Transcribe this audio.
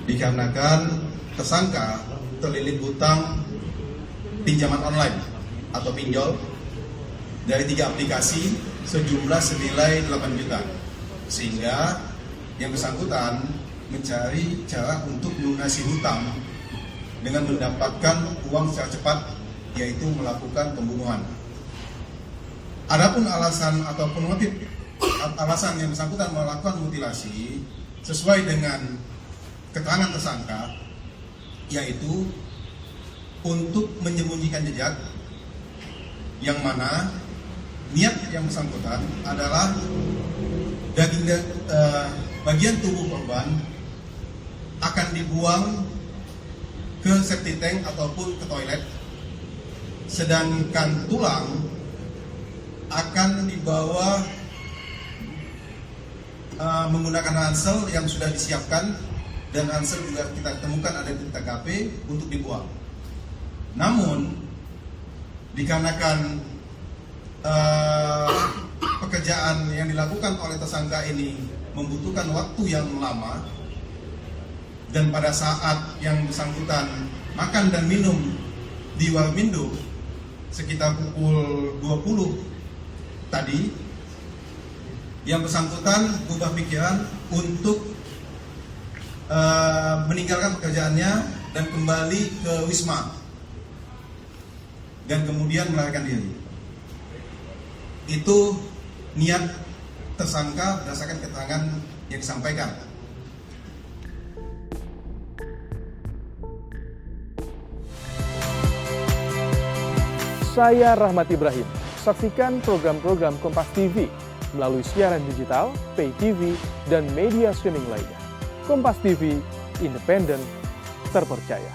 Dikarenakan tersangka terlilit hutang pinjaman online atau pinjol dari 3 aplikasi sejumlah senilai 8 juta. Sehingga yang bersangkutan mencari cara untuk melunasi hutang dengan mendapatkan uang secara cepat, yaitu melakukan pembunuhan. Adapun alasan ataupun motif alasan yang bersangkutan melakukan mutilasi sesuai dengan keterangan tersangka, yaitu untuk menyembunyikan jejak, yang mana niat yang bersangkutan adalah bagian tubuh korban akan dibuang ke septic tank ataupun ke toilet, sedangkan tulang akan dibawa menggunakan ransel yang sudah disiapkan, dan ransel juga kita temukan ada di TKP untuk dibuang. Namun dikarenakan pekerjaan yang dilakukan oleh tersangka ini membutuhkan waktu yang lama, dan pada saat yang bersangkutan makan dan minum di Warmindo sekitar pukul 20 tadi, yang bersangkutan berubah pikiran untuk meninggalkan pekerjaannya dan kembali ke Wisma, dan kemudian melarikan diri. Itu niat tersangka berdasarkan keterangan yang disampaikan. Saya Rahmat Ibrahim. Saksikan program-program Kompas TV melalui siaran digital, pay TV, dan media streaming lainnya. Kompas TV, independen, terpercaya.